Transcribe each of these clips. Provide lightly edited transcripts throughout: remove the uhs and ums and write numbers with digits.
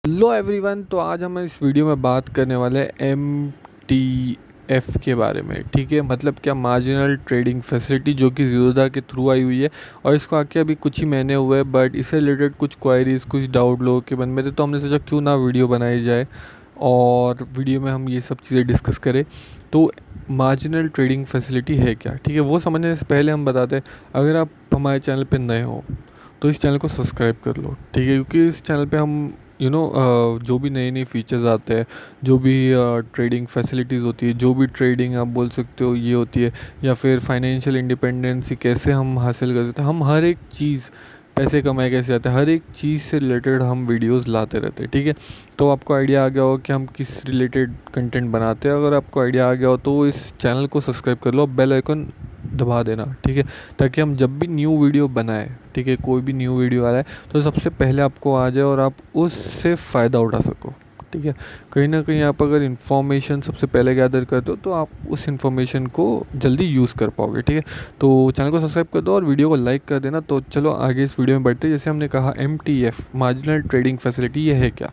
Hello everyone. तो आज हम इस वीडियो में बात करने वाले हैं MTF के बारे में। ठीक है, मतलब क्या, मार्जिनल ट्रेडिंग फैसिलिटी, जो कि ज़ीरोधा के थ्रू आई हुई है और इसको आके अभी कुछ ही महीने हुए हैं। बट इससे रिलेटेड कुछ क्वायरीज़, कुछ डाउट लोगों के मन में थे, तो हमने सोचा क्यों ना वीडियो बनाई जाए और वीडियो में हम ये सब चीज़ें डिस्कस करें। तो मार्जिनल ट्रेडिंग फैसिलिटी है क्या, ठीक है, वो समझने से पहले हम बताते हैं, अगर आप हमारे चैनल पे नए हो तो इस चैनल को सब्सक्राइब कर लो। ठीक है, क्योंकि इस चैनल पे हम जो भी नए नए फीचर्स आते हैं, जो भी ट्रेडिंग फैसिलिटीज़ होती है, जो भी ट्रेडिंग आप बोल सकते हो ये होती है, या फिर फाइनेंशियल इंडिपेंडेंसी कैसे हम हासिल कर सकते हैं, हम हर एक चीज़, पैसे कमाए कैसे आते हैं, हर एक चीज़ से रिलेटेड हम वीडियोस लाते रहते हैं। ठीक है, तो आपको आइडिया आ गया हो कि हम किस रिलेटेड कंटेंट बनाते हैं। अगर आपको आइडिया आ गया हो तो इस चैनल को सब्सक्राइब कर लो, बेल आइकन दबा देना। ठीक है, ताकि हम जब भी न्यू वीडियो बनाए, ठीक है, कोई भी न्यू वीडियो आ रहा है तो सबसे पहले आपको आ जाए और आप उससे फ़ायदा उठा सको। ठीक है, कहीं ना कहीं आप अगर इन्फॉर्मेशन सबसे पहले गैदर करते हो तो आप उस इन्फॉर्मेशन को जल्दी यूज़ कर पाओगे। ठीक है, तो चैनल को सब्सक्राइब कर दो और वीडियो को लाइक कर देना। तो चलो आगे इस वीडियो में बढ़ते हैं। जैसे हमने कहा MTF, मार्जिनल ट्रेडिंग फैसिलिटी, ये है क्या।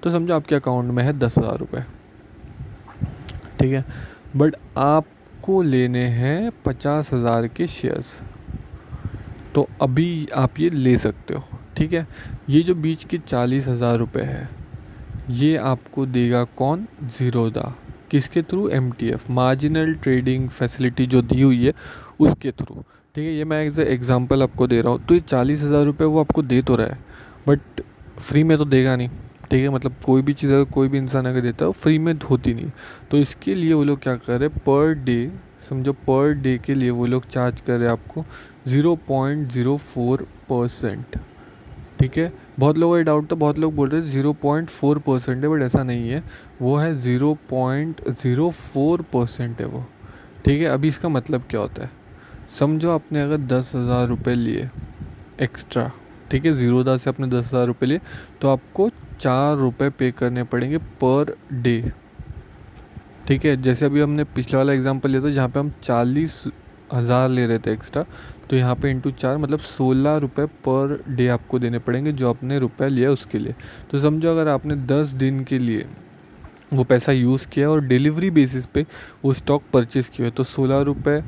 तो समझो आपके अकाउंट में है 10,000 रुपये। ठीक है, बट आपको लेने हैं 50,000 के शेयर्स। तो अभी आप ये ले सकते हो। ठीक है, ये जो बीच के 40,000 रुपये है, ये आपको देगा कौन? ज़ीरोधा। किसके through? MTF, marginal trading facility जो दी हुई है उसके थ्रू। ठीक है, ये मैं एज एग्जांपल आपको दे रहा हूँ। तो ये 40,000 रुपये वो आपको दे तो रहा है, बट फ्री में तो देगा नहीं। ठीक है, मतलब कोई भी चीज़ अगर कोई भी इंसान अगर देता है वो फ्री में होती नहीं। तो इसके लिए वो लोग क्या कर रहे हैं, पर डे, समझो पर डे के लिए वो लोग चार्ज कर रहे हैं आपको 0.04%। ठीक है, बहुत लोगों को डाउट था, बहुत लोग बोल रहे थे 0.4% है, बट ऐसा नहीं है, वो है 0.04% है वो। ठीक है, अभी इसका मतलब क्या होता है, समझो आपने अगर 10,000 रुपये लिए एक्स्ट्रा, ठीक है, ज़ीरोधा से आपने 10,000 रुपये लिए, तो आपको 4 रुपये पे करने पड़ेंगे पर डे। ठीक है, जैसे अभी हमने पिछला वाला एग्जांपल लिया था जहाँ पे हम 40,000 ले रहे थे एक्स्ट्रा, तो यहाँ पे इंटू 4 मतलब 16 रुपये पर डे आपको देने पड़ेंगे जो आपने रुपया लिया उसके लिए। तो समझो अगर आपने 10 दिन के लिए वो पैसा यूज़ किया और डिलीवरी बेसिस पे वो स्टॉक परचेज़ किया है, तो 16 रुपये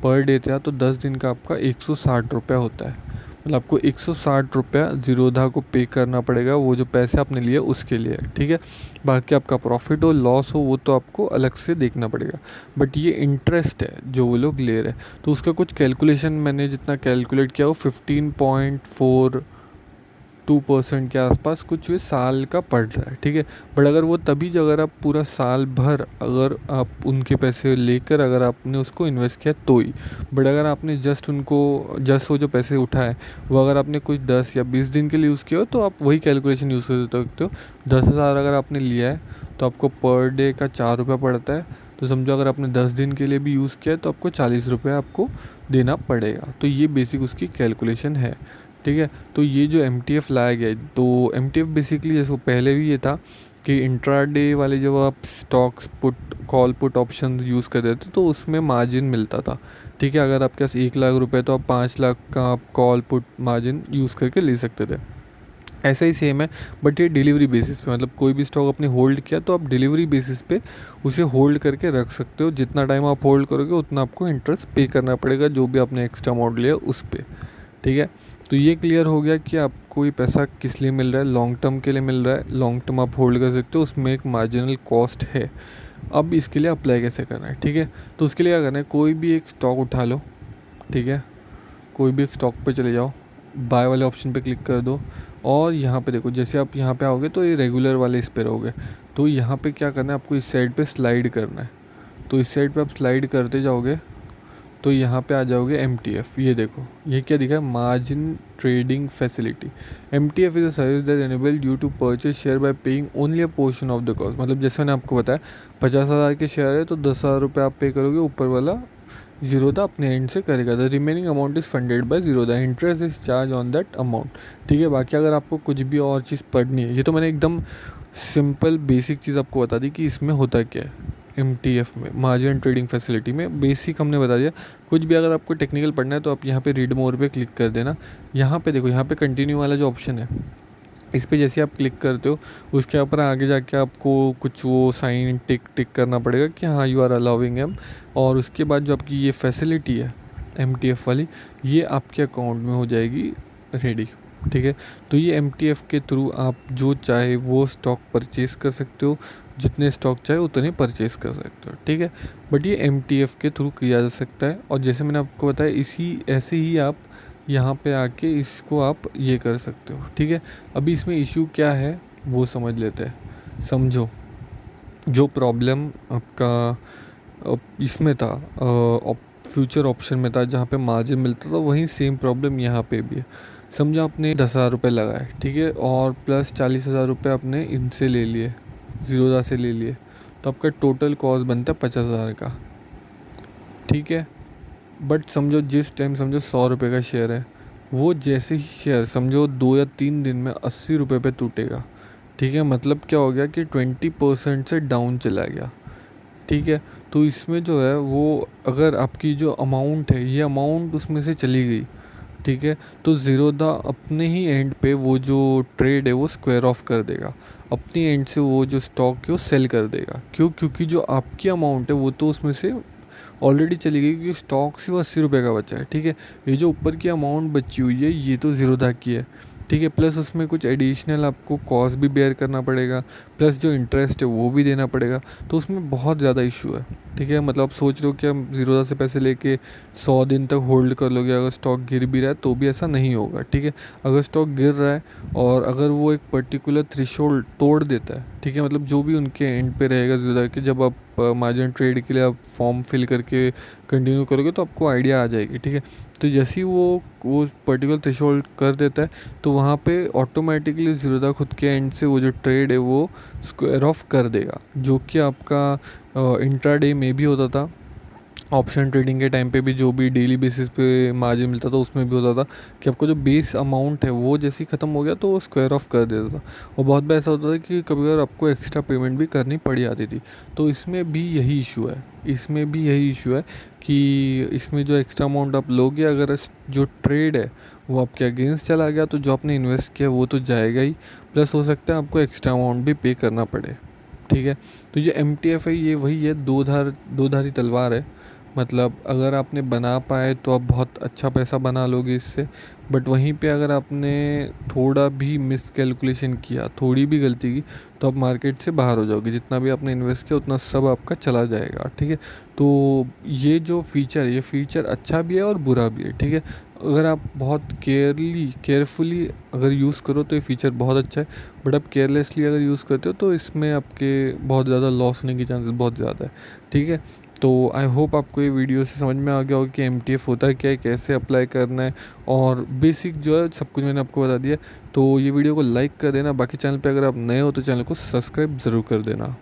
पर डे था, तो 10 दिन का आपका 160 रुपया होता है। मतलब आपको 160 रुपया ज़ीरोधा को पे करना पड़ेगा, वो जो पैसे आपने लिए उसके लिए। ठीक है, बाकी आपका प्रॉफिट हो लॉस हो वो तो आपको अलग से देखना पड़ेगा। बट ये इंटरेस्ट है जो वो लोग ले रहे हैं, तो उसका कुछ कैलकुलेशन मैंने जितना कैलकुलेट किया वो 15.42% के आसपास कुछ ये साल का पड़ रहा है। ठीक है, बट अगर वो तभी जो, अगर आप पूरा साल भर अगर आप उनके पैसे लेकर अगर आपने उसको इन्वेस्ट किया तो ही। बट अगर आपने जस्ट वो जो पैसे उठाए वो अगर आपने कुछ 10 या 20 दिन के लिए यूज़ किया हो तो आप वही कैलकुलेशन यूज़ कर सकते हो। 10,000 अगर आपने लिया है तो आपको पर डे का 4 रुपया पड़ता है। तो समझो अगर आपने 10 दिन के लिए भी यूज़ किया है तो आपको 40 रुपये आपको देना पड़ेगा। तो ये बेसिक उसकी कैलकुलेशन है। ठीक है, तो ये जो MTF लाया गया है, तो MTF बेसिकली जैसे पहले भी ये था कि इंट्राडे वाले जब आप stocks put, call put option use कर रहे थे तो उसमें मार्जिन मिलता था। ठीक है, अगर आपके पास 1 लाख रुपए तो आप 5 लाख का आप कॉल पुट मार्जिन यूज़ करके ले सकते थे। ऐसा ही सेम है, बट ये डिलीवरी बेसिस पे, मतलब कोई भी स्टॉक आपने होल्ड किया तो आप डिलीवरी बेसिस पे उसे होल्ड करके रख सकते हो। जितना टाइम आप होल्ड करोगे उतना आपको इंटरेस्ट पे करना पड़ेगा जो भी आपने एक्स्ट्रा अमाउंट लिया उस पर। ठीक है, तो ये क्लियर हो गया कि आपको ये पैसा किस लिए मिल रहा है, लॉन्ग टर्म के लिए मिल रहा है, लॉन्ग टर्म आप होल्ड कर सकते हो, उसमें एक मार्जिनल कॉस्ट है। अब इसके लिए अप्लाई कैसे करना है, ठीक है, तो उसके लिए क्या करना है, कोई भी एक स्टॉक उठा लो। ठीक है, कोई भी एक स्टॉक पे चले जाओ, बाय वाले ऑप्शन पे क्लिक कर दो और यहाँ पे देखो, जैसे आप यहाँ पे आओगे तो ये रेगुलर वाले इस पे रहोगे। तो यहाँ पे क्या करना है, आपको इस साइड पे स्लाइड करना है। तो इस साइड पे आप स्लाइड करते जाओगे तो यहाँ पे आ जाओगे MTF। ये देखो, ये क्या दिखा है, margin trading facility. MTF is a service that enable you to purchase share by paying only a portion of the cost. मतलब जैसे मैंने आपको बताया 50,000 के शेयर है तो 10,000 रुपये आप पे करोगे, ऊपर वाला ज़ीरोधा अपने एंड से करेगा। The remaining amount is funded by Zerodha, interest is charge on that amount. ठीक है, बाकी अगर आपको कुछ भी और चीज़ पढ़नी है, ये तो मैंने एकदम सिंपल बेसिक चीज़ आपको बता दी कि इसमें होता क्या है। MTF में, मार्जिन ट्रेडिंग फैसिलिटी में बेसिक हमने बता दिया। कुछ भी अगर आपको टेक्निकल पढ़ना है तो आप यहाँ पे रीड मोर पे क्लिक कर देना। यहाँ पे देखो, यहाँ पे कंटिन्यू वाला जो ऑप्शन है इस पे जैसे आप क्लिक करते हो उसके ऊपर आगे जाके आपको कुछ वो साइन टिक टिक करना पड़ेगा कि हाँ यू आर अलाउिंग एम, और उसके बाद जो आपकी ये फैसिलिटी है MTF वाली, ये आपके अकाउंट में हो जाएगी रेडी। ठीक है, तो ये MTF के थ्रू आप जो चाहे वो स्टॉक परचेज़ कर सकते हो, जितने स्टॉक चाहे उतने परचेज़ कर सकते हो। ठीक है, बट ये MTF के थ्रू किया जा सकता है, और जैसे मैंने आपको बताया इसी ऐसे ही आप यहाँ पे आके इसको आप ये कर सकते हो। ठीक है, अभी इसमें इशू क्या है वो समझ लेते हैं। समझो, जो प्रॉब्लम आपका इसमें था फ्यूचर ऑप्शन में था जहाँ पे मार्जिन मिलता था, वहीं सेम प्रॉब्लम यहाँ पे भी है। समझो आपने 10,000 रुपये लगाए, ठीक है, और प्लस 40,000 रुपये आपने इनसे ले लिए, ज़ीरोधा से ले लिए, तो आपका टोटल कॉस्ट बनता है 50,000 का। ठीक है, बट समझो जिस टाइम समझो 100 रुपये का शेयर है, वो जैसे ही शेयर समझो 2 या 3 दिन में 80 रुपये पे टूटेगा। ठीक है, मतलब क्या हो गया कि 20% से डाउन चला गया। ठीक है, तो इसमें जो है वो अगर आपकी जो अमाउंट है ये अमाउंट उसमें से चली गई, ठीक है, तो ज़ीरोधा अपने ही एंड पे वो जो ट्रेड है वो स्क्वायर ऑफ कर देगा, अपनी एंड से वो जो स्टॉक है वो सेल कर देगा। क्यों? क्योंकि जो आपकी अमाउंट है वो तो उसमें से ऑलरेडी चली गई, क्योंकि स्टॉक सिर्फ 80 रुपये का बचा है। ठीक है, ये जो ऊपर की अमाउंट बची हुई है ये तो ज़ीरोधा की है। ठीक है, प्लस उसमें कुछ एडिशनल आपको कॉस्ट भी बेयर करना पड़ेगा, प्लस जो इंटरेस्ट है वो भी देना पड़ेगा, तो उसमें बहुत ज़्यादा इशू है। ठीक है, मतलब आप सोच रहे हो कि हम ज़ीरोधा से पैसे लेके 100 दिन तक होल्ड कर लोगे, अगर स्टॉक गिर भी रहा है तो भी ऐसा नहीं होगा। ठीक है, अगर स्टॉक गिर रहा है और अगर वो एक पर्टिकुलर थ्रेशोल्ड तोड़ देता है, ठीक है, मतलब जो भी उनके एंड पे रहेगा ज़ीरोधा के, जब आप मार्जिन ट्रेड के लिए आप फॉर्म फिल करके कंटिन्यू करोगे तो आपको आइडिया आ जाएगी। ठीक है, तो जैसे ही वो पर्टिकुलर थ्रेशोल्ड कर देता है तो वहाँ पे ऑटोमेटिकली ज़ीरोधा खुद के एंड से वो जो ट्रेड है वो स्क्वायर ऑफ कर देगा, जो कि आपका इंट्राडे में भी होता था। ऑप्शन ट्रेडिंग के टाइम पे भी जो भी डेली बेसिस पे मार्जिन मिलता था उसमें भी होता था कि आपको जो बेस अमाउंट है वो जैसे ही ख़त्म हो गया तो वो स्क्वायर ऑफ कर देता था। और बहुत बार ऐसा होता था कि कभी कभार आपको एक्स्ट्रा पेमेंट भी करनी पड़ जाती थी। तो इसमें भी यही इशू है, इसमें भी यही इशू है कि इसमें जो एक्स्ट्रा अमाउंट आप लोगे, अगर जो ट्रेड है वो आपके अगेंस्ट चला गया तो जो आपने इन्वेस्ट किया वो तो जाएगा ही, प्लस हो सकता है आपको एक्स्ट्रा अमाउंट भी पे करना पड़े। ठीक है, तो ये MTF है, ये वही है, दो धारी तलवार है। मतलब अगर आपने बना पाए तो आप बहुत अच्छा पैसा बना लोगे इससे, बट वहीं पे अगर आपने थोड़ा भी मिस कैलकुलेशन किया, थोड़ी भी गलती की, तो आप मार्केट से बाहर हो जाओगे, जितना भी आपने इन्वेस्ट किया उतना सब आपका चला जाएगा। ठीक है, तो ये जो फीचर है ये फीचर अच्छा भी है और बुरा भी है। ठीक है, अगर आप बहुत केयरफुली अगर यूज़ करो तो ये फ़ीचर बहुत अच्छा है, बट आप केयरलेसली अगर यूज़ करते हो तो इसमें आपके बहुत ज़्यादा लॉस होने की चांसेस बहुत ज़्यादा है। ठीक है, तो आई होप आपको ये वीडियो से समझ में आ गया होगा कि MTF होता है क्या है, कैसे अप्लाई करना है, और बेसिक जो है सब कुछ मैंने आपको बता दिया। तो ये वीडियो को लाइक कर देना, बाकी चैनल पे अगर आप नए हो तो चैनल को सब्सक्राइब ज़रूर कर देना।